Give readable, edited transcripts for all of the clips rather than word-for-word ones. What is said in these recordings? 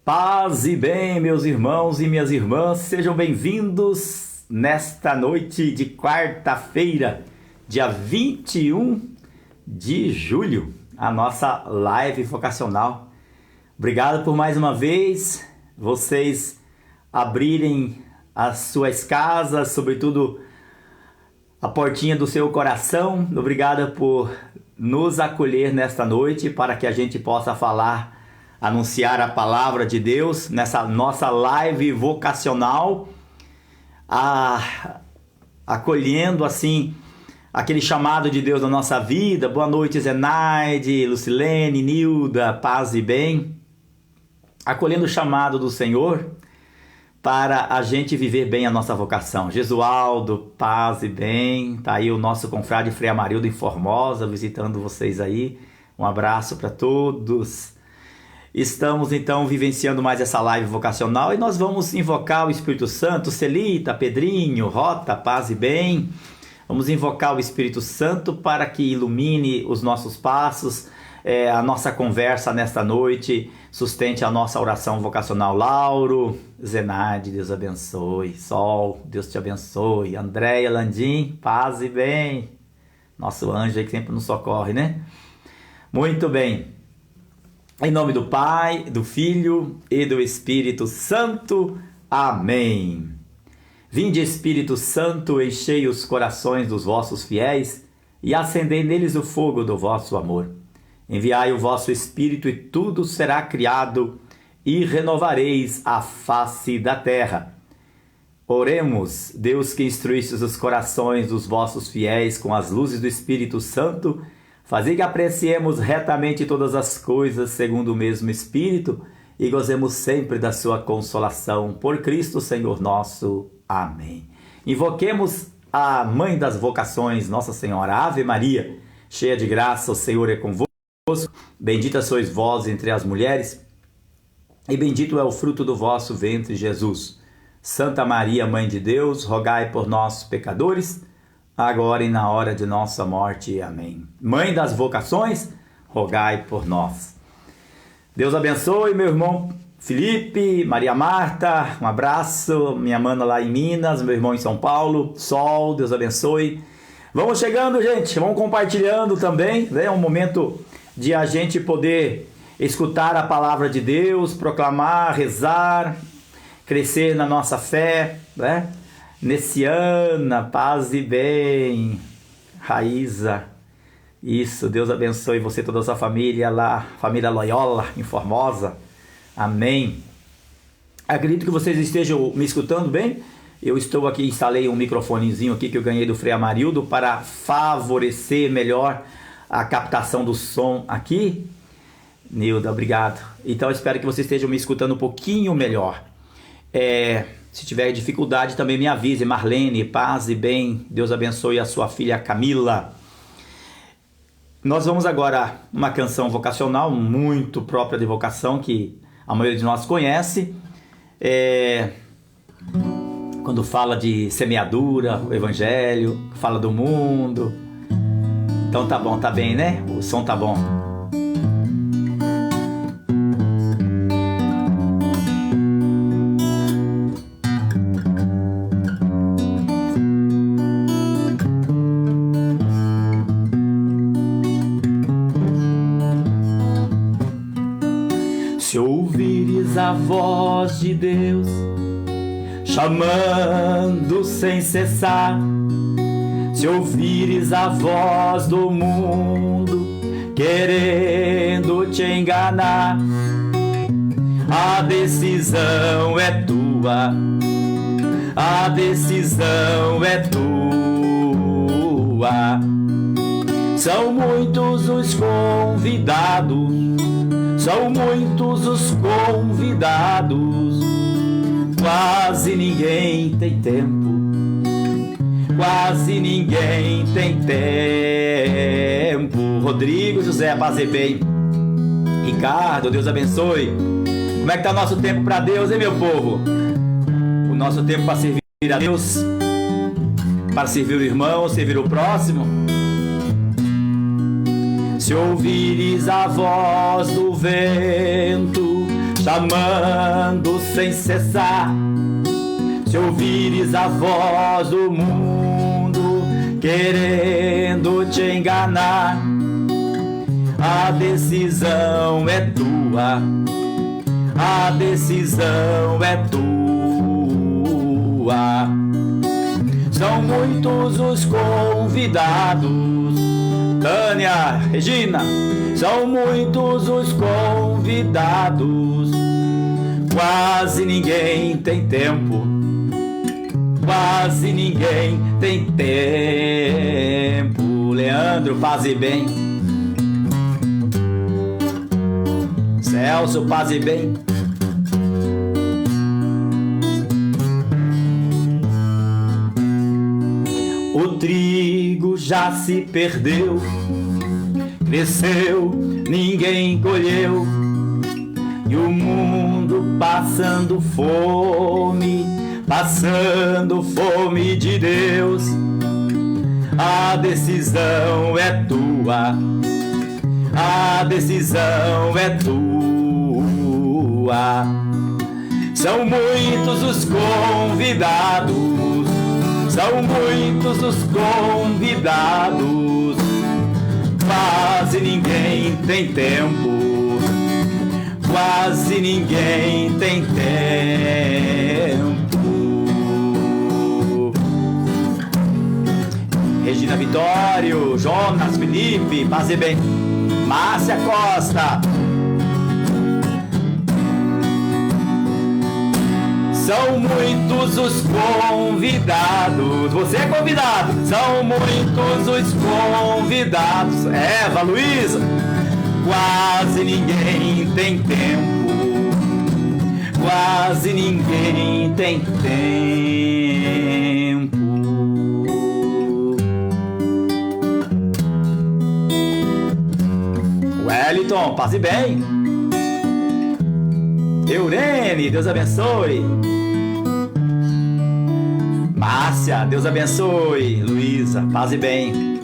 Paz e bem, meus irmãos e minhas irmãs, sejam bem-vindos nesta noite de quarta-feira, dia 21 de julho, a nossa live vocacional. Obrigado por mais uma vez vocês abrirem as suas casas, sobretudo a portinha do seu coração. Obrigado por nos acolher nesta noite para que a gente possa anunciar a palavra de Deus nessa nossa live vocacional, acolhendo assim aquele chamado de Deus na nossa vida. Boa noite, Zenaide, Lucilene, Nilda, paz e bem. Acolhendo o chamado do Senhor para a gente viver bem a nossa vocação. Jesualdo, paz e bem. Tá aí o nosso confrade Frei Amarildo em Formosa, visitando vocês aí. Um abraço para todos. Estamos então vivenciando mais essa live vocacional e nós vamos invocar o Espírito Santo. Celita, Pedrinho, Rota, paz e bem. Vamos invocar o Espírito Santo para que ilumine os nossos passos, a nossa conversa nesta noite, sustente a nossa oração vocacional. Lauro, Zenade, Deus abençoe. Sol, Deus te abençoe. Andréia, Landim, paz e bem. Nosso anjo aí que sempre nos socorre, né? Muito bem. Em nome do Pai, do Filho e do Espírito Santo. Amém. Vinde, Espírito Santo, enchei os corações dos vossos fiéis e acendei neles o fogo do vosso amor. Enviai o vosso Espírito e tudo será criado e renovareis a face da terra. Oremos, Deus que instruístes os corações dos vossos fiéis com as luzes do Espírito Santo, fazei que apreciemos retamente todas as coisas segundo o mesmo Espírito e gozemos sempre da sua consolação. Por Cristo Senhor nosso. Amém. Invoquemos a Mãe das Vocações, Nossa Senhora. Ave Maria, cheia de graça, o Senhor é convosco. Bendita sois vós entre as mulheres, e bendito é o fruto do vosso ventre, Jesus. Santa Maria, Mãe de Deus, rogai por nós, pecadores, agora e na hora de nossa morte. Amém. Mãe das vocações, rogai por nós. Deus abençoe, meu irmão Felipe, Maria Marta, um abraço, minha mana lá em Minas, meu irmão em São Paulo, Sol, Deus abençoe. Vamos chegando, gente, vamos compartilhando também, né? É um momento de a gente poder escutar a palavra de Deus, proclamar, rezar, crescer na nossa fé, né? Nessiana, paz e bem. Raíza, isso, Deus abençoe você e toda a sua família lá, família Loyola, em Formosa. Amém. Acredito que vocês estejam me escutando bem. Eu estou aqui, instalei um microfonezinho aqui que eu ganhei do Frei Amarildo para favorecer melhor a captação do som aqui. Nilda, obrigado. Então eu espero que vocês estejam me escutando um pouquinho melhor. Se tiver dificuldade também me avise. Marlene, paz e bem. Deus abençoe a sua filha Camila. Nós vamos agora uma canção vocacional muito própria de vocação que a maioria de nós conhece. Quando fala de semeadura, o evangelho, fala do mundo. Então tá bom, tá bem, né? O som tá bom. Se ouvires a voz de Deus chamando sem cessar, se ouvires a voz do mundo querendo te enganar, a decisão é tua, a decisão é tua. São muitos os convidados, são muitos os convidados, quase ninguém tem tempo, quase ninguém tem tempo. Rodrigo, José, paz e bem. Ricardo, Deus abençoe. Como é que tá o nosso tempo para Deus, hein, meu povo? O nosso tempo para servir a Deus, para servir o irmão, servir o próximo. Se ouvires a voz do vento chamando sem cessar. Se ouvires a voz do mundo querendo te enganar, a decisão é tua, a decisão é tua. São muitos os convidados, Tânia, Regina, são muitos os convidados, quase ninguém tem tempo, quase ninguém tem tempo. Leandro, paz e bem. Celso, paz e bem. O trigo já se perdeu, cresceu, ninguém colheu, e o mundo passando fome de Deus. A decisão é tua, a decisão é tua. São muitos os convidados, são muitos os convidados, quase ninguém tem tempo, quase ninguém tem tempo. Regina Vitório, Jonas, Felipe, paz e bem. Márcia Costa. São muitos os convidados. Você é convidado. São muitos os convidados. Eva, Luísa. Quase ninguém tem tempo. Quase ninguém tem tempo. Wellington, paz e bem. Eurene, Deus abençoe. Márcia, Deus abençoe. Luísa, paz e bem.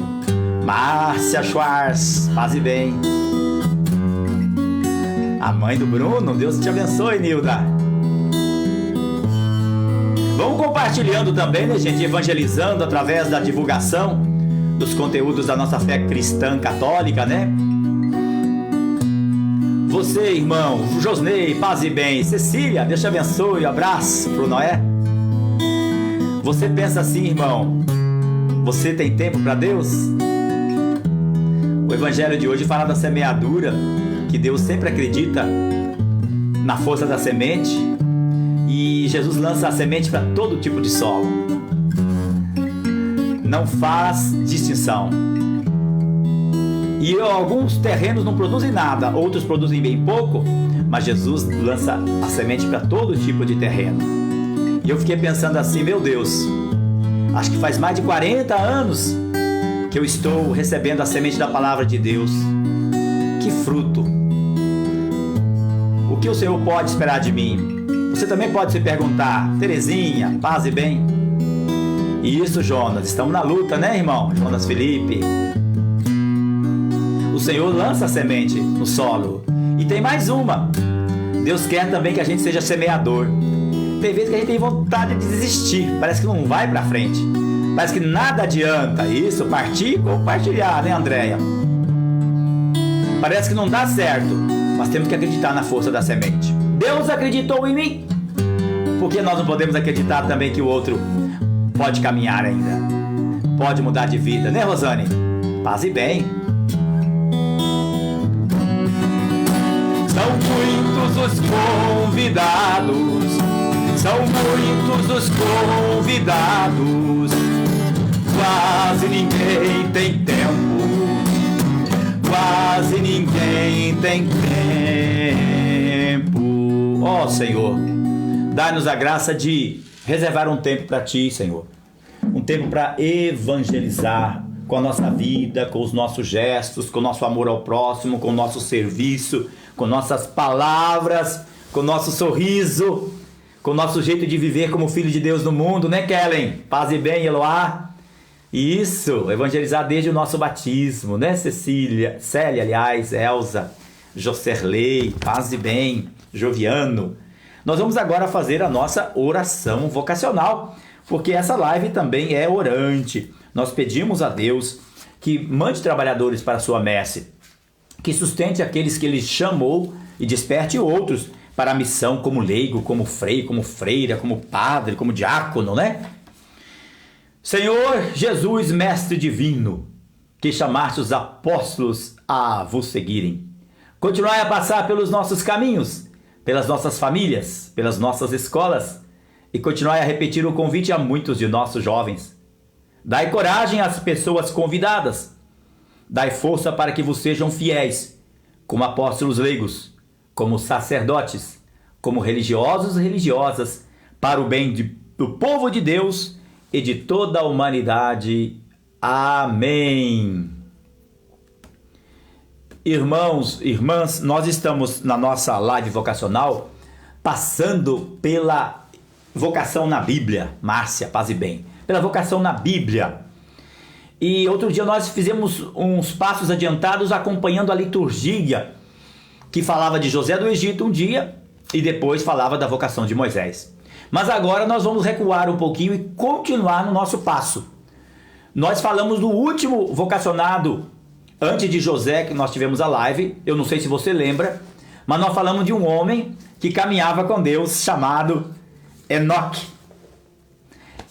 Márcia Schwartz, paz e bem. A mãe do Bruno, Deus te abençoe, Nilda. Vamos compartilhando também, né, gente? Evangelizando através da divulgação dos conteúdos da nossa fé cristã católica, né? Você, irmão, Josnei, paz e bem. Cecília, Deus te abençoe, abraço pro Noé. Você pensa assim, irmão, você tem tempo para Deus? O evangelho de hoje fala da semeadura, que Deus sempre acredita na força da semente, e Jesus lança a semente para todo tipo de solo. Não faz distinção. E alguns terrenos não produzem nada, outros produzem bem pouco, mas Jesus lança a semente para todo tipo de terreno. E eu fiquei pensando assim, meu Deus, acho que faz mais de 40 anos que eu estou recebendo a semente da palavra de Deus. Que fruto! O que o Senhor pode esperar de mim? Você também pode se perguntar. Terezinha, paz e bem. E isso, Jonas, estamos na luta, né, irmão? Jonas Felipe. O Senhor lança a semente no solo. E tem mais uma. Deus quer também que a gente seja semeador. Tem vezes que a gente tem vontade de desistir. Parece que não vai pra frente. Parece que nada adianta. Isso, partir, compartilhar, né, Andréia? Parece que não dá certo. Mas temos que acreditar na força da semente. Deus acreditou em mim. Por que nós não podemos acreditar também que o outro pode caminhar ainda? Pode mudar de vida, né, Rosane? Paz e bem. São muitos os convidados. São muitos os convidados. Quase ninguém tem tempo. Quase ninguém tem tempo. Ó Senhor, dá-nos a graça de reservar um tempo para Ti, Senhor. Um tempo para evangelizar com a nossa vida, com os nossos gestos, com o nosso amor ao próximo, com o nosso serviço, com nossas palavras, com o nosso sorriso, com o nosso jeito de viver como filho de Deus no mundo, né, Kellen? Paz e bem, Eloá. Isso, evangelizar desde o nosso batismo, né, Célia, aliás, Elza, Jocerley, paz e bem, joviano. Nós vamos agora fazer a nossa oração vocacional, porque essa live também é orante. Nós pedimos a Deus que mande trabalhadores para a sua messe, que sustente aqueles que Ele chamou e desperte outros para a missão como leigo, como frei, como freira, como padre, como diácono, né? Senhor Jesus, Mestre Divino, que chamaste os apóstolos a vos seguirem, continuai a passar pelos nossos caminhos, pelas nossas famílias, pelas nossas escolas, e continuai a repetir o convite a muitos de nossos jovens. Dai coragem às pessoas convidadas, dai força para que vos sejam fiéis, como apóstolos leigos, como sacerdotes, como religiosos e religiosas, para o bem do povo de Deus e de toda a humanidade. Amém. Irmãos, irmãs, nós estamos na nossa live vocacional passando pela vocação na Bíblia. Márcia, paz e bem. Pela vocação na Bíblia. E outro dia nós fizemos uns passos adiantados acompanhando a liturgia que falava de José do Egito um dia e depois falava da vocação de Moisés. Mas agora nós vamos recuar um pouquinho e continuar no nosso passo. Nós falamos do último vocacionado antes de José, que nós tivemos a live, eu não sei se você lembra, mas nós falamos de um homem que caminhava com Deus chamado Enoque.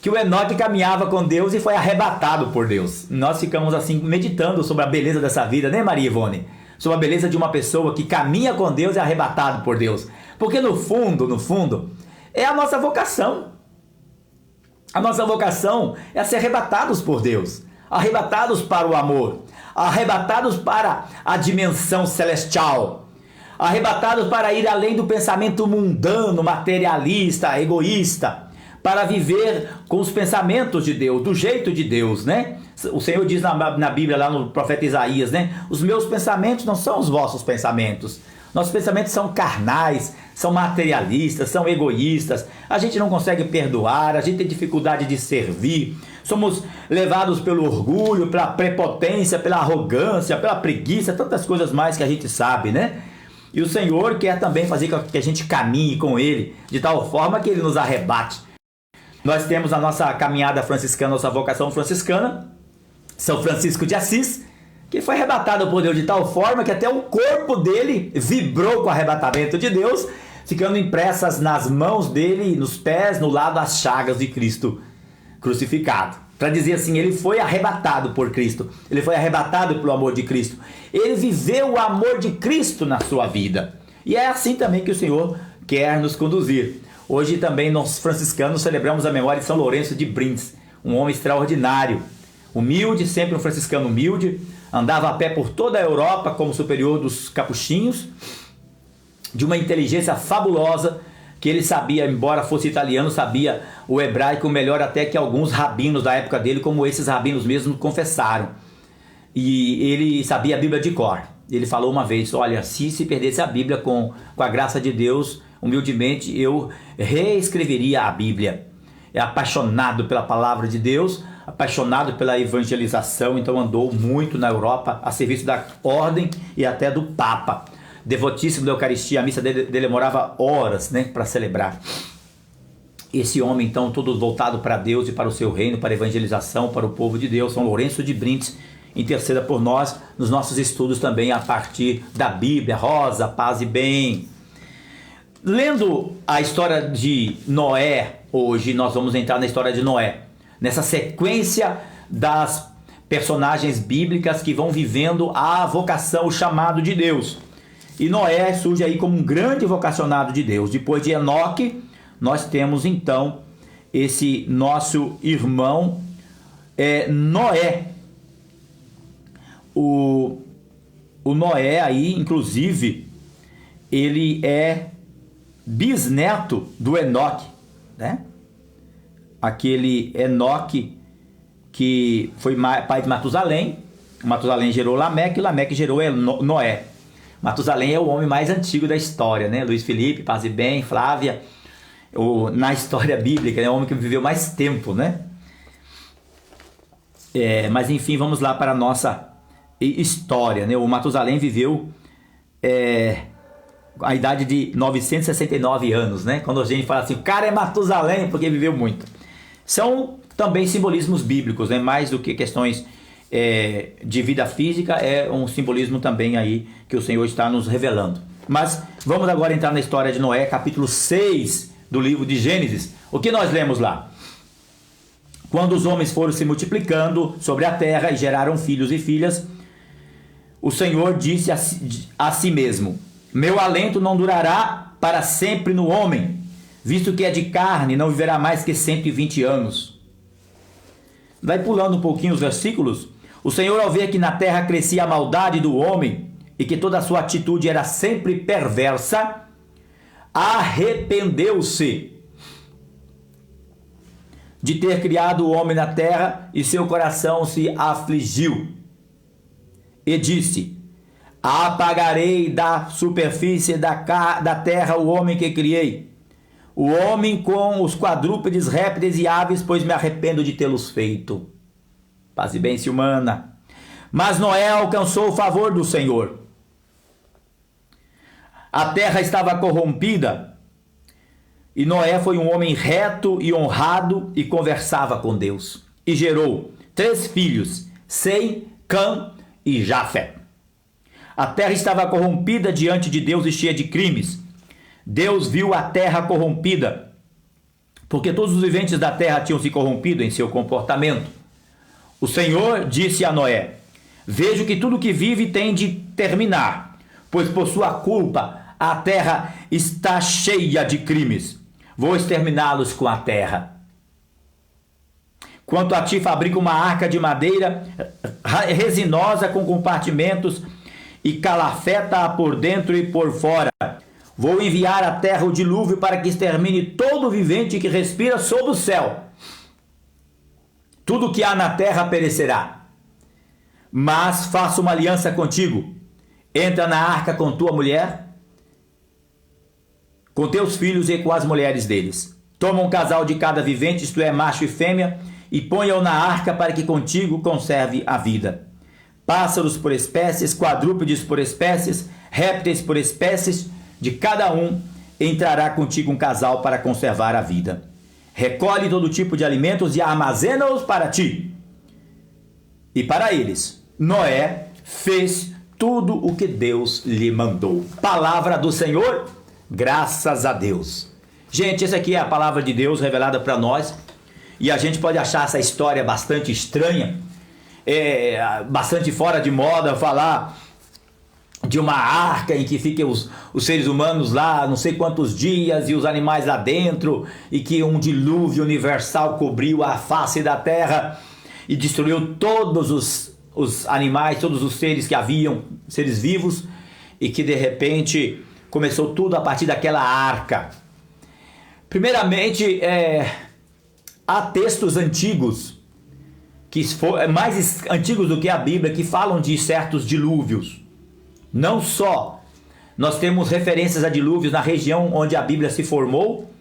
Que o Enoque caminhava com Deus e foi arrebatado por Deus. Nós ficamos assim meditando sobre a beleza dessa vida, né, Maria Ivone? Sobre a beleza de uma pessoa que caminha com Deus e é arrebatado por Deus. Porque no fundo, é a nossa vocação. A nossa vocação é ser arrebatados por Deus. Arrebatados para o amor. Arrebatados para a dimensão celestial. Arrebatados para ir além do pensamento mundano, materialista, egoísta. Para viver com os pensamentos de Deus, do jeito de Deus, né? O Senhor diz na Bíblia, lá no profeta Isaías, né? Os meus pensamentos não são os vossos pensamentos. Nossos pensamentos são carnais, são materialistas, são egoístas. A gente não consegue perdoar, a gente tem dificuldade de servir. Somos levados pelo orgulho, pela prepotência, pela arrogância, pela preguiça, tantas coisas mais que a gente sabe, né? E o Senhor quer também fazer com que a gente caminhe com Ele, de tal forma que Ele nos arrebate. Nós temos a nossa caminhada franciscana, nossa vocação franciscana, São Francisco de Assis, que foi arrebatado por Deus de tal forma que até o corpo dele vibrou com o arrebatamento de Deus, ficando impressas nas mãos dele, nos pés, no lado, as chagas de Cristo crucificado. Para dizer assim, ele foi arrebatado por Cristo, ele foi arrebatado pelo amor de Cristo. Ele viveu o amor de Cristo na sua vida. E é assim também que o Senhor quer nos conduzir. Hoje também nós franciscanos celebramos a memória de São Lourenço de Brindes, um homem extraordinário, humilde, sempre um franciscano humilde, andava a pé por toda a Europa como superior dos capuchinhos, de uma inteligência fabulosa, que ele sabia, embora fosse italiano, sabia o hebraico melhor até que alguns rabinos da época dele, como esses rabinos mesmo confessaram. E ele sabia a Bíblia de cor. Ele falou uma vez, olha, se perdesse a Bíblia com a graça de Deus, humildemente eu reescreveria a Bíblia. É apaixonado pela palavra de Deus, apaixonado pela evangelização, então andou muito na Europa a serviço da ordem e até do Papa. Devotíssimo da Eucaristia, a missa dele demorava horas, né, para celebrar. Esse homem então todo voltado para Deus e para o seu reino, para a evangelização, para o povo de Deus, São Lourenço de Brindes, interceda por nós nos nossos estudos também a partir da Bíblia. Rosa, paz e bem. Lendo a história de Noé, hoje nós vamos entrar na história de Noé, nessa sequência das personagens bíblicas que vão vivendo a vocação, o chamado de Deus. E Noé surge aí como um grande vocacionado de Deus. Depois de Enoque, nós temos então esse nosso irmão Noé. O Noé aí, inclusive, ele é bisneto do Enoque, né? Aquele Enoque que foi pai de Matusalém. Matusalém gerou Lameque e Lameque gerou Noé. Matusalém é o homem mais antigo da história, né? Luiz Felipe, paz e bem, Flávia, na história bíblica, é o homem que viveu mais tempo, né? Mas enfim, vamos lá para a nossa história, né? O Matusalém viveu a idade de 969 anos, né? Quando a gente fala assim, o cara é Matusalém porque viveu muito. São também simbolismos bíblicos, né? Mais do que questões de vida física, é um simbolismo também aí que o Senhor está nos revelando. Mas vamos agora entrar na história de Noé, capítulo 6 do livro de Gênesis. O que nós lemos lá? Quando os homens foram se multiplicando sobre a terra e geraram filhos e filhas, o Senhor disse a si mesmo: meu alento não durará para sempre no homem, visto que é de carne, não viverá mais que 120 anos. Vai pulando um pouquinho os versículos. O Senhor, ao ver que na terra crescia a maldade do homem e que toda a sua atitude era sempre perversa, arrependeu-se de ter criado o homem na terra e seu coração se afligiu. E disse: apagarei da superfície da terra o homem que criei, o homem com os quadrúpedes, répteis e aves, pois me arrependo de tê-los feito. Paz e bênção humana. Mas Noé alcançou o favor do Senhor. A terra estava corrompida, e Noé foi um homem reto e honrado e conversava com Deus. E gerou 3 filhos, Sem, Cã e Jafé. A terra estava corrompida diante de Deus e cheia de crimes. Deus viu a terra corrompida, porque todos os viventes da terra tinham se corrompido em seu comportamento. O Senhor disse a Noé: vejo que tudo que vive tem de terminar, pois por sua culpa a terra está cheia de crimes. Vou exterminá-los com a terra. Quanto a ti, fabrica uma arca de madeira resinosa com compartimentos e calafeta-a por dentro e por fora. Vou enviar à terra o dilúvio para que extermine todo vivente que respira sob o céu. Tudo que há na terra perecerá. Mas faço uma aliança contigo. Entra na arca com tua mulher, com teus filhos e com as mulheres deles. Toma um casal de cada vivente, isto é, macho e fêmea, e ponha-o na arca para que contigo conserve a vida. Pássaros por espécies, quadrúpedes por espécies, répteis por espécies, de cada um entrará contigo um casal para conservar a vida. Recolhe todo tipo de alimentos e armazena-os para ti. E para eles, Noé fez tudo o que Deus lhe mandou. Palavra do Senhor, graças a Deus. Gente, essa aqui é a palavra de Deus revelada para nós. E a gente pode achar essa história bastante estranha, bastante fora de moda, falar de uma arca em que fiquem os seres humanos lá não sei quantos dias e os animais lá dentro, e que um dilúvio universal cobriu a face da terra e destruiu todos os animais, todos os seres que haviam, seres vivos, e que de repente começou tudo a partir daquela arca. Primeiramente, há textos antigos, mais antigos do que a Bíblia, que falam de certos dilúvios. Não só nós temos referências a dilúvios na região onde a Bíblia se formou,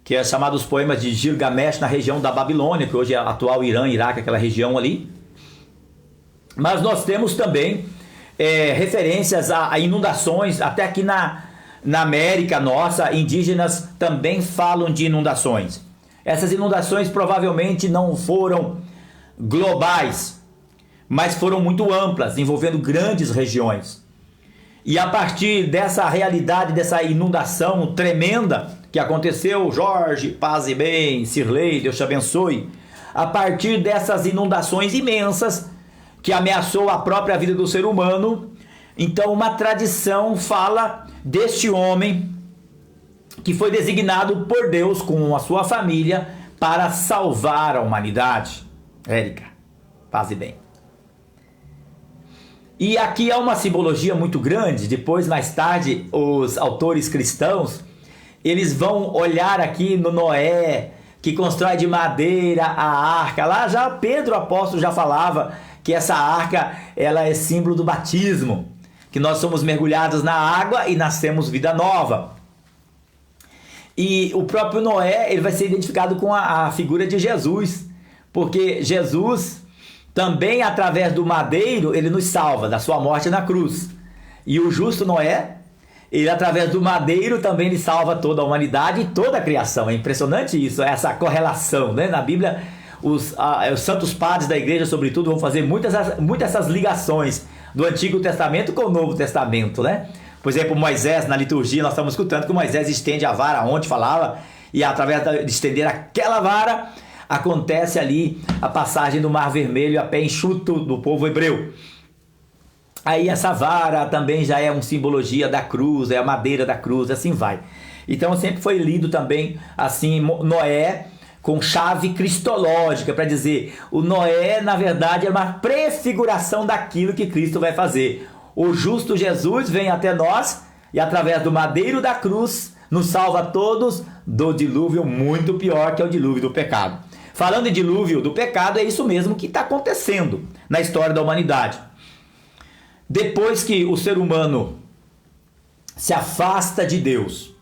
que é chamado os poemas de Gilgamesh, na região da Babilônia, que hoje é a atual Irã, Iraque, aquela região ali. Mas nós temos também referências a inundações, até aqui na América nossa, indígenas também falam de inundações. Essas inundações provavelmente não foram globais, mas foram muito amplas, envolvendo grandes regiões. E a partir dessa realidade, dessa inundação tremenda que aconteceu, Jorge, paz e bem, Cirlei, Deus te abençoe, a partir dessas inundações imensas que ameaçou a própria vida do ser humano, então uma tradição fala deste homem que foi designado por Deus com a sua família para salvar a humanidade. Érica, paz e bem. E aqui há uma simbologia muito grande. Depois, mais tarde, os autores cristãos, eles vão olhar aqui no Noé, que constrói de madeira a arca. Lá já Pedro, o apóstolo, já falava que essa arca, ela é símbolo do batismo, que nós somos mergulhados na água e nascemos vida nova. E o próprio Noé, ele vai ser identificado com a figura de Jesus, porque Jesus também, através do madeiro, ele nos salva da sua morte na cruz. E o justo Noé, Ele, através do madeiro, também ele salva toda a humanidade e toda a criação. É impressionante isso, essa correlação, né? Na Bíblia, os santos padres da igreja, sobretudo, vão fazer muitas essas ligações do Antigo Testamento com o Novo Testamento, né? Por exemplo, Moisés, na liturgia, nós estamos escutando que Moisés estende a vara onde falava, e através de estender aquela vara, acontece ali a passagem do Mar Vermelho a pé enxuto do povo hebreu. Aí essa vara também já é uma simbologia da cruz, é a madeira da cruz, assim vai. Então sempre foi lido também assim Noé com chave cristológica, para dizer, o Noé na verdade é uma prefiguração daquilo que Cristo vai fazer. O justo Jesus vem até nós e através do madeiro da cruz nos salva a todos do dilúvio muito pior, que é o dilúvio do pecado. Falando em dilúvio do pecado, é isso mesmo que está acontecendo na história da humanidade. Depois que o ser humano se afasta de Deus,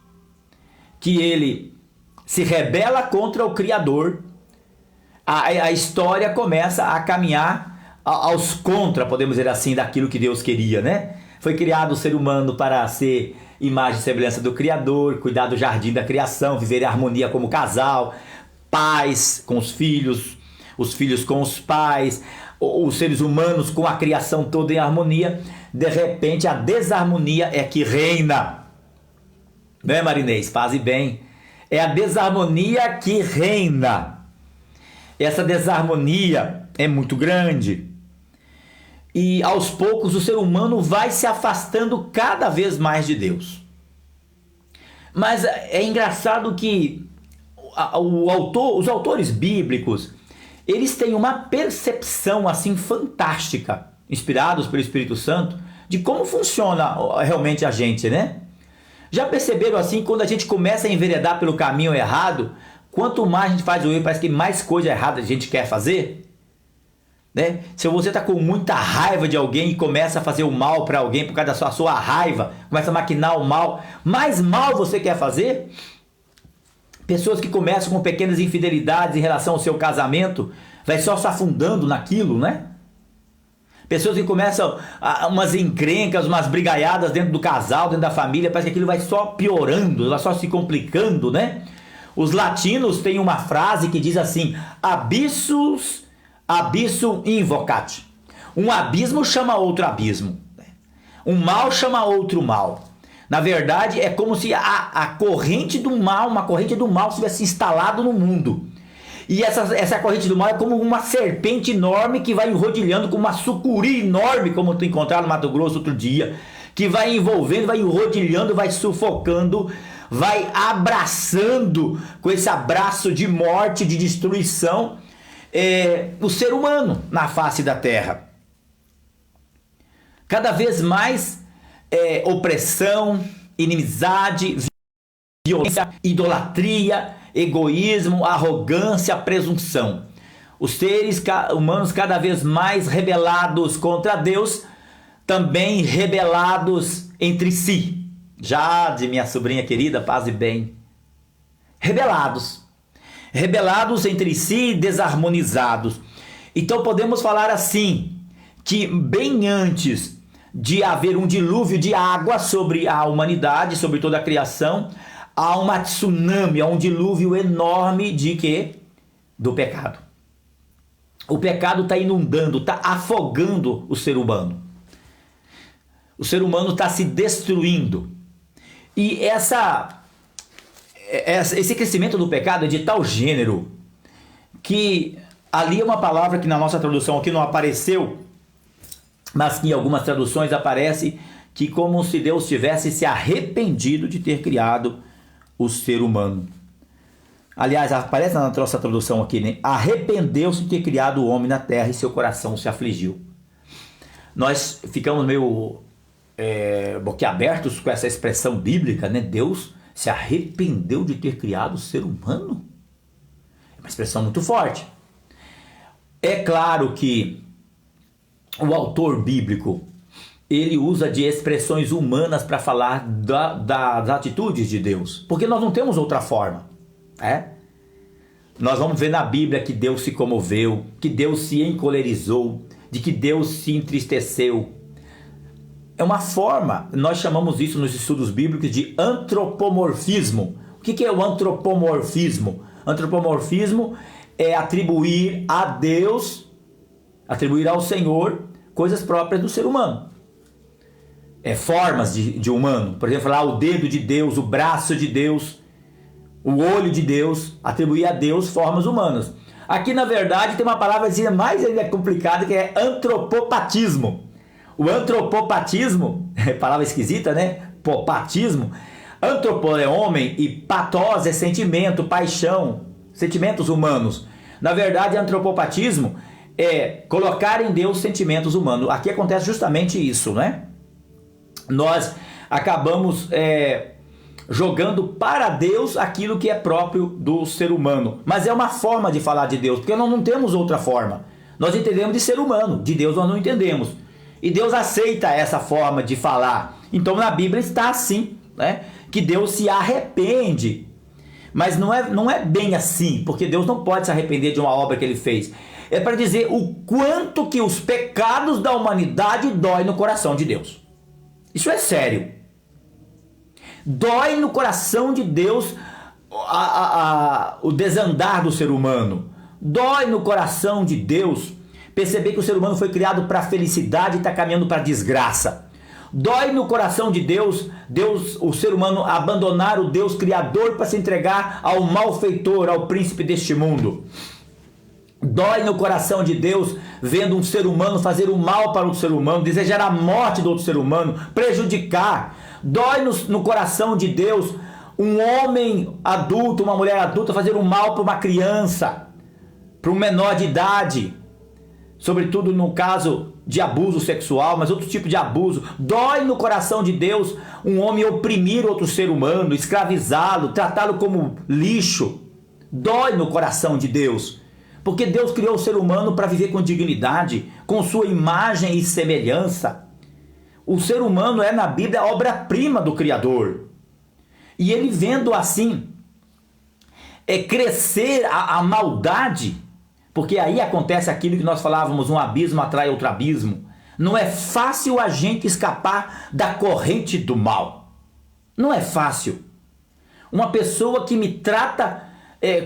que ele se rebela contra o Criador, a história começa a caminhar aos contra, podemos dizer assim, daquilo que Deus queria, né? Foi criado o ser humano para ser imagem e semelhança do Criador, cuidar do jardim da criação, viver em harmonia como casal, pais com os filhos com os pais, os seres humanos com a criação toda em harmonia. De repente a desarmonia é que reina, né, Marinês? Paz e bem. É a desarmonia que reina. Essa desarmonia é muito grande. E aos poucos o ser humano vai se afastando cada vez mais de Deus. Mas é engraçado que os autores bíblicos, eles têm uma percepção assim fantástica, inspirados pelo Espírito Santo, de como funciona realmente a gente, né? Já perceberam assim, quando a gente começa a enveredar pelo caminho errado, quanto mais a gente faz o erro, parece que mais coisa errada a gente quer fazer? Né? Se você está com muita raiva de alguém e começa a fazer o mal para alguém por causa da sua raiva, começa a maquinar o mal, mais mal você quer fazer? Pessoas que começam com pequenas infidelidades em relação ao seu casamento, vai só se afundando naquilo, né? Pessoas que começam umas encrencas, umas brigaiadas dentro do casal, dentro da família, parece que aquilo vai só piorando, vai só se complicando, né? Os latinos têm uma frase que diz assim: abyssum invocat. Um abismo chama outro abismo. Um mal chama outro mal. Na verdade, é como se a corrente do mal, uma corrente do mal tivesse instalado no mundo. E essa corrente do mal é como uma serpente enorme que vai enrodilhando, com uma sucuri enorme, como tu encontraram no Mato Grosso outro dia, que vai envolvendo, vai enrodilhando, vai sufocando, vai abraçando com esse abraço de morte, de destruição, o ser humano na face da terra. Cada vez mais opressão, inimizade, violência, idolatria, egoísmo, arrogância, presunção. Os seres humanos cada vez mais rebelados contra Deus, também rebelados entre si. Já de minha sobrinha querida, paz e bem. Rebelados entre si, desarmonizados. Então podemos falar assim, que bem antes de haver um dilúvio de água sobre a humanidade, sobre toda a criação, há uma tsunami, há um dilúvio enorme de quê? Do pecado. O pecado está inundando, está afogando o ser humano. O ser humano está se destruindo. E esse crescimento do pecado é de tal gênero que ali é uma palavra que na nossa tradução aqui não apareceu, mas que em algumas traduções aparece que como se Deus tivesse se arrependido de ter criado o ser humano. Aliás, aparece na nossa tradução aqui, né? Arrependeu-se de ter criado o homem na terra e seu coração se afligiu. Nós ficamos meio boquiabertos com essa expressão bíblica, né? Deus se arrependeu de ter criado o ser humano. É uma expressão muito forte. É claro que o autor bíblico, ele usa de expressões humanas para falar das atitudes de Deus, porque nós não temos outra forma. Nós vamos ver na Bíblia que Deus se comoveu, que Deus se encolerizou, de que Deus se entristeceu. é uma forma, nós chamamos isso nos estudos bíblicos de antropomorfismo. O que é o antropomorfismo? Antropomorfismo é atribuir a Deus, atribuir ao Senhor coisas próprias do ser humano. Formas de humano. Por exemplo, falar o dedo de Deus, o braço de Deus, o olho de Deus, atribuir a Deus formas humanas. Aqui, na verdade, tem uma palavra mais ainda complicada, que é antropopatismo. O antropopatismo, palavra esquisita, né? Popatismo. Antropo é homem e patos é sentimento, paixão, sentimentos humanos. Na verdade, antropopatismo é colocar em Deus sentimentos humanos. Aqui acontece justamente isso, né? Nós acabamos jogando para Deus aquilo que é próprio do ser humano. Mas é uma forma de falar de Deus, porque nós não temos outra forma. Nós entendemos de ser humano, de Deus nós não entendemos. E Deus aceita essa forma de falar. Então na Bíblia está assim, né? Que Deus se arrepende. Mas não é bem assim, porque Deus não pode se arrepender de uma obra que ele fez. É para dizer o quanto que os pecados da humanidade dói no coração de Deus. Isso é sério. Dói no coração de Deus o desandar do ser humano. Dói no coração de Deus perceber que o ser humano foi criado para a felicidade e está caminhando para a desgraça. Dói no coração de Deus, o ser humano abandonar o Deus Criador para se entregar ao malfeitor, ao príncipe deste mundo. Dói no coração de Deus vendo um ser humano fazer o mal para outro ser humano, desejar a morte do outro ser humano, prejudicar. Dói no coração de Deus um homem adulto, uma mulher adulta fazer o mal para uma criança, para um menor de idade. Sobretudo no caso de abuso sexual, mas outro tipo de abuso. Dói no coração de Deus um homem oprimir outro ser humano, escravizá-lo, tratá-lo como lixo. Dói no coração de Deus, porque Deus criou o ser humano para viver com dignidade, com sua imagem e semelhança. O ser humano é na Bíblia a obra-prima do Criador. E ele vendo assim, crescer a maldade, porque aí acontece aquilo que nós falávamos, um abismo atrai outro abismo. Não é fácil a gente escapar da corrente do mal. Não é fácil. Uma pessoa que me trata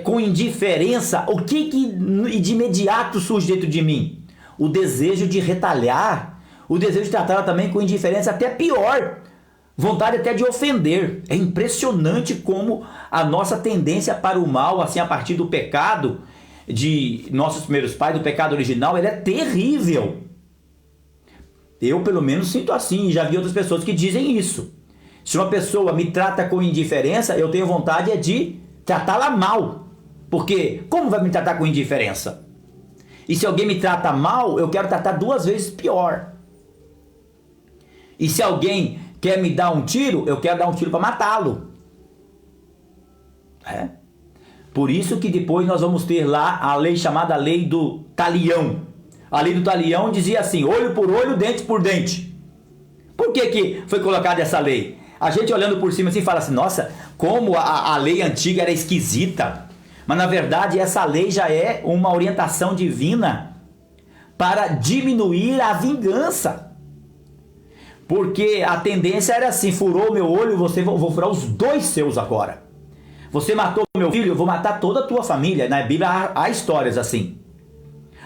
com indiferença, o que de imediato surge dentro de mim? O desejo de retalhar, o desejo de tratá-la também com indiferença, até pior, vontade até de ofender. É impressionante como a nossa tendência para o mal, assim, a partir do pecado de nossos primeiros pais, do pecado original, ele é terrível. Eu pelo menos sinto assim, e já vi outras pessoas que dizem isso. Se uma pessoa me trata com indiferença, eu tenho vontade de tratá-la mal. Porque como vai me tratar com indiferença? E se alguém me trata mal, eu quero tratar 2 vezes pior. E se alguém quer me dar um tiro, eu quero dar um tiro para matá-lo. Por isso que depois nós vamos ter lá a lei chamada lei do talião. A lei do talião dizia assim, olho por olho, dente por dente. Por que foi colocada essa lei? A gente olhando por cima assim fala assim, nossa, como a lei antiga era esquisita. Mas na verdade essa lei já é uma orientação divina para diminuir a vingança. Porque a tendência era assim, furou meu olho, vou furar os 2 seus agora. Você matou meu filho, eu vou matar toda a tua família. Na Bíblia há histórias assim.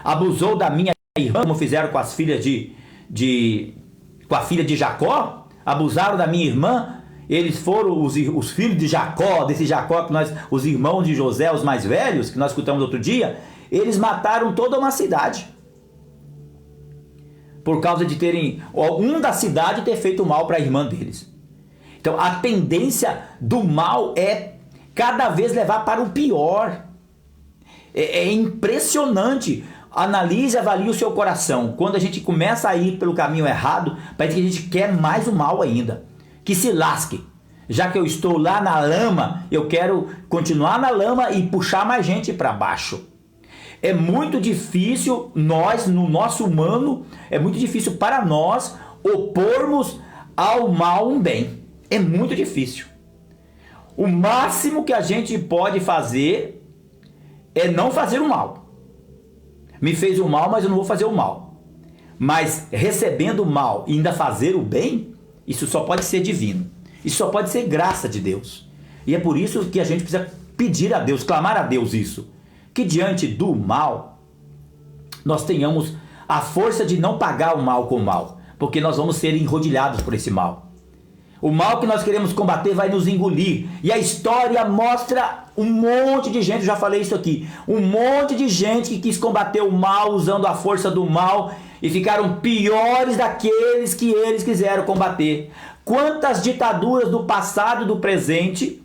Abusou da minha irmã, como fizeram com as filhas com a filha de Jacó. Abusaram da minha irmã. Eles foram os filhos de Jacó, desse Jacó que os irmãos de José, os mais velhos, que nós escutamos outro dia. Eles mataram toda uma cidade. Por causa de terem da cidade ter feito mal para a irmã deles. Então a tendência do mal é cada vez levar para o pior. É impressionante. Analise e avalie o seu coração. Quando a gente começa a ir pelo caminho errado, parece que a gente quer mais o mal ainda. Que se lasque. Já que eu estou lá na lama, eu quero continuar na lama e puxar mais gente para baixo. É muito difícil no nosso humano, é muito difícil para nós opormos ao mal um bem. É muito difícil. O máximo que a gente pode fazer é não fazer o mal. Me fez o mal, mas eu não vou fazer o mal. Mas recebendo o mal e ainda fazer o bem, isso só pode ser divino. Isso só pode ser graça de Deus. E é por isso que a gente precisa pedir a Deus, clamar a Deus isso. Que diante do mal, nós tenhamos a força de não pagar o mal com o mal. Porque nós vamos ser enrodilhados por esse mal. O mal que nós queremos combater vai nos engolir. E a história mostra um monte de gente, já falei isso aqui, um monte de gente que quis combater o mal usando a força do mal e ficaram piores daqueles que eles quiseram combater. Quantas ditaduras do passado e do presente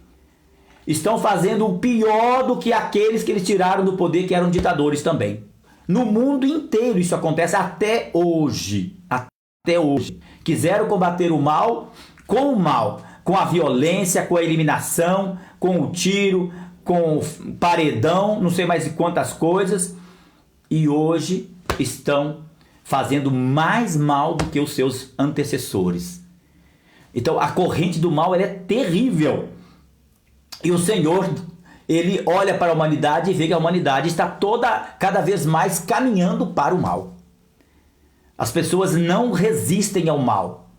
estão fazendo o pior do que aqueles que eles tiraram do poder, que eram ditadores também. No mundo inteiro isso acontece até hoje. Até hoje. Quiseram combater o mal, com a violência, com a eliminação, com o tiro, com o paredão, não sei mais de quantas coisas. E hoje estão fazendo mais mal do que os seus antecessores. Então a corrente do mal ela é terrível. E o Senhor, ele olha para a humanidade e vê que a humanidade está cada vez mais caminhando para o mal. As pessoas não resistem ao mal,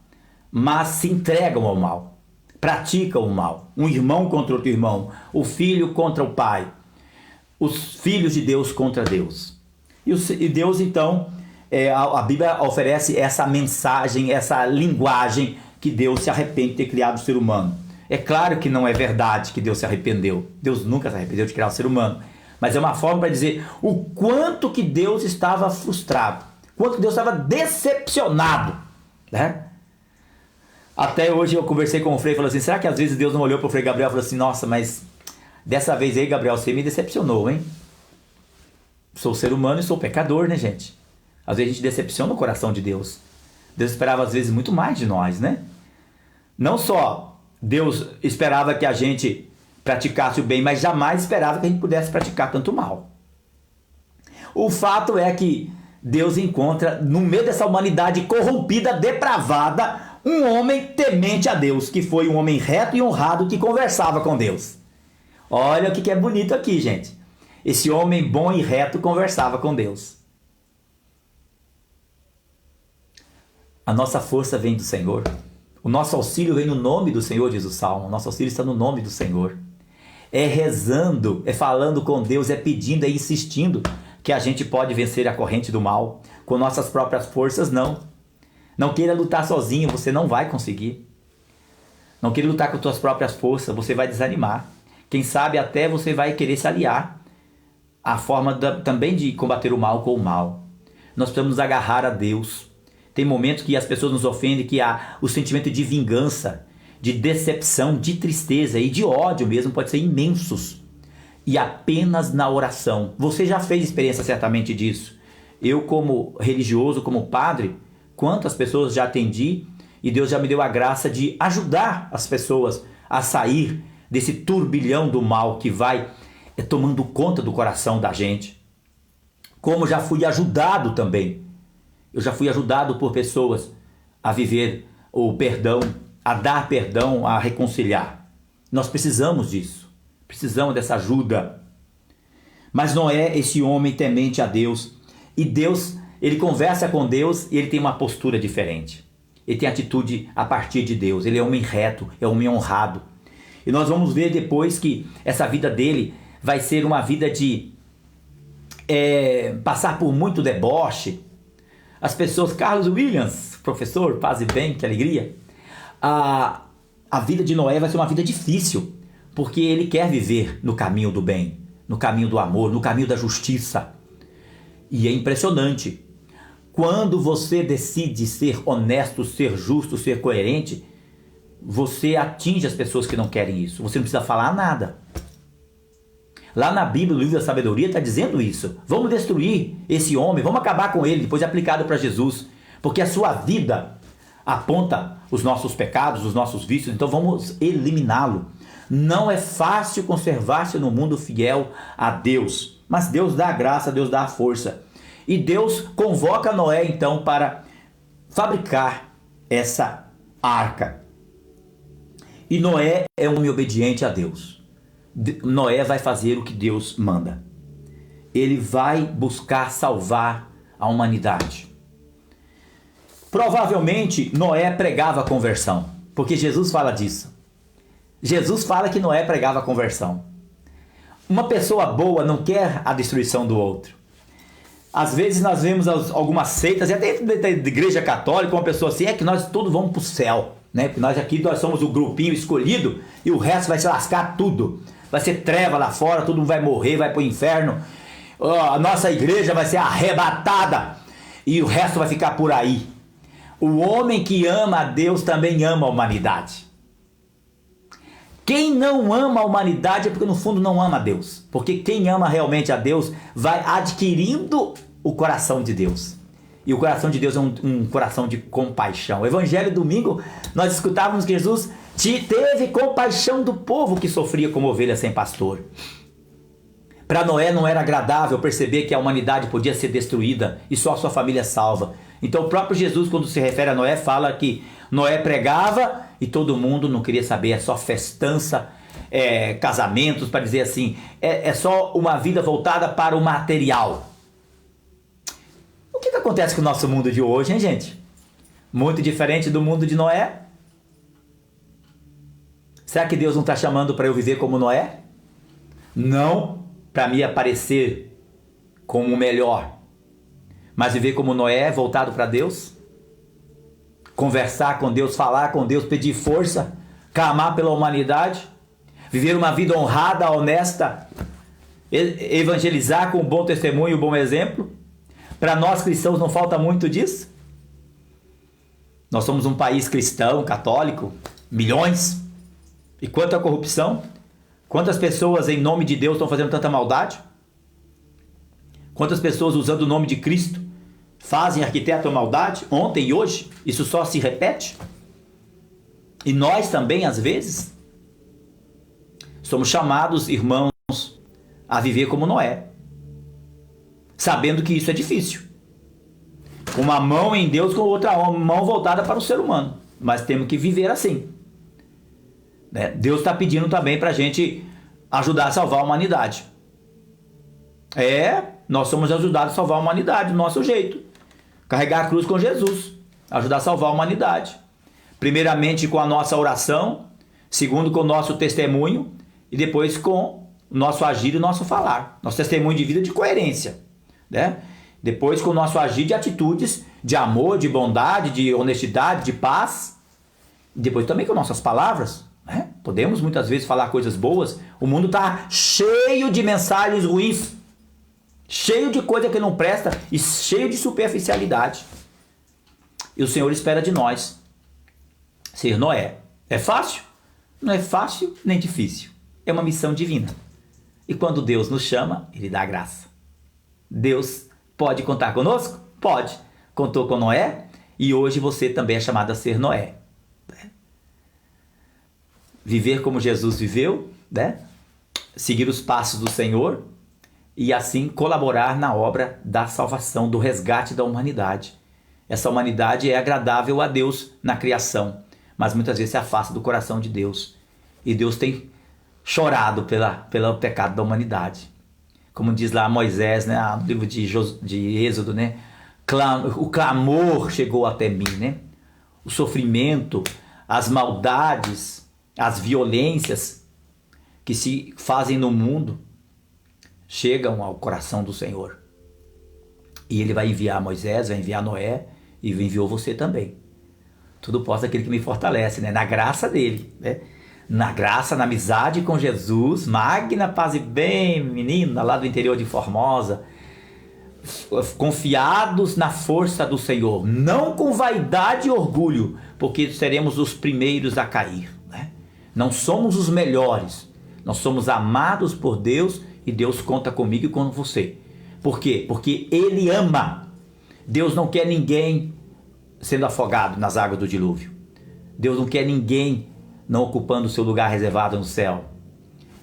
mas se entregam ao mal, praticam o mal. Um irmão contra outro irmão, o filho contra o pai, os filhos de Deus contra Deus. E Deus então, a Bíblia oferece essa mensagem, essa linguagem que Deus se arrepende de ter criado o ser humano. É claro que não é verdade que Deus se arrependeu. Deus nunca se arrependeu de criar o ser humano. Mas é uma forma para dizer o quanto que Deus estava frustrado, quanto que Deus estava decepcionado, né? Até hoje eu conversei com o Frei e falei assim, será que às vezes Deus não olhou para o Frei Gabriel e falou assim, nossa, mas dessa vez aí, Gabriel, você me decepcionou, hein? Sou ser humano e sou pecador, né, gente? Às vezes a gente decepciona o coração de Deus. Deus esperava às vezes muito mais de nós, né? Não só Deus esperava que a gente praticasse o bem, mas jamais esperava que a gente pudesse praticar tanto mal. O fato é que Deus encontra, no meio dessa humanidade corrompida, depravada, um homem temente a Deus, que foi um homem reto e honrado que conversava com Deus. Olha o que é bonito aqui, gente. Esse homem bom e reto conversava com Deus. A nossa força vem do Senhor. O nosso auxílio vem no nome do Senhor, diz o Salmo. O nosso auxílio está no nome do Senhor. É rezando, é falando com Deus, é pedindo, é insistindo que a gente pode vencer a corrente do mal. Com nossas próprias forças, não. Não queira lutar sozinho, você não vai conseguir. Não queira lutar com suas próprias forças, você vai desanimar. Quem sabe até você vai querer se aliar. A forma também de combater o mal com o mal. Nós precisamos nos agarrar a Deus. Tem momentos que as pessoas nos ofendem, que há o sentimento de vingança, de decepção, de tristeza e de ódio mesmo pode ser imensos. E apenas na oração. Você já fez experiência certamente disso. Eu como religioso, como padre, quantas pessoas já atendi e Deus já me deu a graça de ajudar as pessoas a sair desse turbilhão do mal que vai tomando conta do coração da gente. Como já fui ajudado também. Eu já fui ajudado por pessoas a viver o perdão, a dar perdão, a reconciliar. Nós precisamos disso. Precisamos dessa ajuda. Mas não é esse homem temente a Deus. E Deus, ele conversa com Deus e ele tem uma postura diferente. Ele tem atitude a partir de Deus. Ele é um homem reto, é um homem honrado. E nós vamos ver depois que essa vida dele vai ser uma vida de passar por muito deboche. As pessoas, Carlos Williams, professor, paz e bem, que alegria. A vida de Noé vai ser uma vida difícil, porque ele quer viver no caminho do bem, no caminho do amor, no caminho da justiça. E é impressionante. Quando você decide ser honesto, ser justo, ser coerente, você atinge as pessoas que não querem isso. Você não precisa falar nada. Lá na Bíblia, no livro da sabedoria, está dizendo isso. Vamos destruir esse homem, vamos acabar com ele, depois é aplicado para Jesus. Porque a sua vida aponta os nossos pecados, os nossos vícios, então vamos eliminá-lo. Não é fácil conservar-se no mundo fiel a Deus, mas Deus dá a graça, Deus dá a força. E Deus convoca Noé então para fabricar essa arca. E Noé é um homem obediente a Deus. Noé vai fazer o que Deus manda. Ele vai buscar salvar a humanidade. Provavelmente Noé pregava a conversão, porque Jesus fala disso. Jesus fala que Noé pregava a conversão. Uma pessoa boa não quer a destruição do outro. Às vezes nós vemos algumas seitas, e até dentro da igreja católica, uma pessoa assim, é que nós todos vamos para o céu, né? Porque nós somos o grupinho escolhido e o resto vai se lascar tudo. Vai ser treva lá fora, todo mundo vai morrer, vai para o inferno. A nossa igreja vai ser arrebatada e o resto vai ficar por aí. O homem que ama a Deus também ama a humanidade. Quem não ama a humanidade é porque no fundo não ama a Deus. Porque quem ama realmente a Deus vai adquirindo o coração de Deus. E o coração de Deus é um coração de compaixão. O Evangelho domingo nós escutávamos que Jesus teve compaixão do povo que sofria como ovelha sem pastor. Para Noé não era agradável perceber que a humanidade podia ser destruída e só a sua família salva. Então o próprio Jesus, quando se refere a Noé, fala que Noé pregava e todo mundo não queria saber, é só festança, casamentos, para dizer assim, é só uma vida voltada para o material. O que acontece com o nosso mundo de hoje, hein, gente? Muito diferente do mundo de Noé? Será que Deus não está chamando para eu viver como Noé? Não para me aparecer como o melhor, mas viver como Noé, voltado para Deus? Conversar com Deus, falar com Deus, pedir força, clamar pela humanidade, viver uma vida honrada, honesta, evangelizar com bom testemunho e bom exemplo. Para nós cristãos não falta muito disso. Nós somos um país cristão, católico, milhões. E quanta corrupção? Quantas pessoas em nome de Deus estão fazendo tanta maldade? Quantas pessoas usando o nome de Cristo fazem, arquitetam maldade ontem e hoje? Isso só se repete? E nós também, às vezes, somos chamados, irmãos, a viver como Noé, sabendo que isso é difícil. Com uma mão em Deus, com outra mão voltada para o ser humano. Mas temos que viver assim. Deus está pedindo também para a gente ajudar a salvar a humanidade. Nós somos ajudados a salvar a humanidade do nosso jeito. Carregar a cruz com Jesus, ajudar a salvar a humanidade. Primeiramente com a nossa oração, segundo com o nosso testemunho e depois com o nosso agir e o nosso falar. Nosso testemunho de vida de coerência, né? Depois com o nosso agir de atitudes de amor, de bondade, de honestidade, de paz. E depois também com nossas palavras, né? Podemos muitas vezes falar coisas boas. O mundo está cheio de mensagens ruins, cheio de coisa que não presta e cheio de superficialidade. E o Senhor espera de nós ser Noé. É fácil? Não é fácil nem difícil. É uma missão divina. E quando Deus nos chama, Ele dá graça. Deus pode contar conosco? Pode. Contou com Noé e hoje você também é chamado a ser Noé. Viver como Jesus viveu, né? Seguir os passos do Senhor e assim colaborar na obra da salvação, do resgate da humanidade. Essa humanidade é agradável a Deus na criação, mas muitas vezes se afasta do coração de Deus. E Deus tem chorado pelo pecado da humanidade. Como diz lá Moisés, né, no livro de Êxodo, né? O clamor chegou até mim, né? O sofrimento, as maldades, as violências que se fazem no mundo chegam ao coração do Senhor. E Ele vai enviar Moisés, vai enviar Noé e enviou você também. Tudo posso aquele que me fortalece, né? Na graça dele, né? Na graça, na amizade com Jesus, Magna, paz e bem, menina lá do interior de Formosa, confiados na força do Senhor, não com vaidade e orgulho, porque seremos os primeiros a cair, né? Não somos os melhores, nós somos amados por Deus e Deus conta comigo e com você. Por quê? Porque Ele ama. Deus não quer ninguém sendo afogado nas águas do dilúvio. Deus não quer ninguém não ocupando o seu lugar reservado no céu.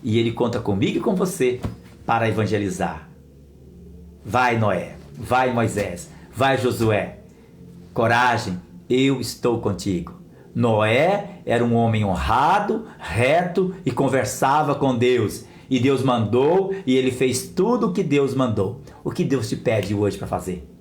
E Ele conta comigo e com você para evangelizar. Vai Noé, vai Moisés, vai Josué. Coragem, eu estou contigo. Noé era um homem honrado, reto e conversava com Deus. E Deus mandou e ele fez tudo o que Deus mandou. O que Deus te pede hoje para fazer?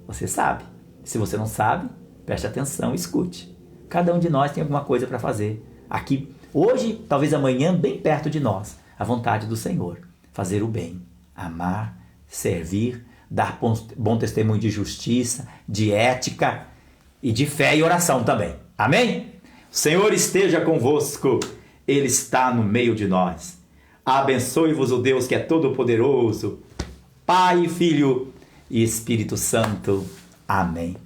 Você sabe. Se você não sabe, Preste atenção, escute. Cada um de nós tem alguma coisa para fazer. Aqui, hoje, talvez amanhã, bem perto de nós. A vontade do Senhor. Fazer o bem. Amar, servir, dar bom testemunho de justiça, de ética e de fé e oração também. Amém? O Senhor esteja convosco. Ele está no meio de nós. Abençoe-vos o Deus que é todo-poderoso, Pai, Filho e Espírito Santo. Amém.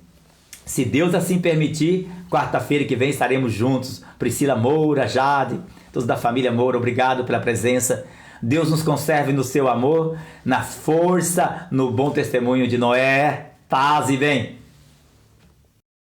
Se Deus assim permitir, quarta-feira que vem estaremos juntos. Priscila Moura, Jade, todos da família Moura, obrigado pela presença. Deus nos conserve no seu amor, na força, no bom testemunho de Noé. Paz e bem.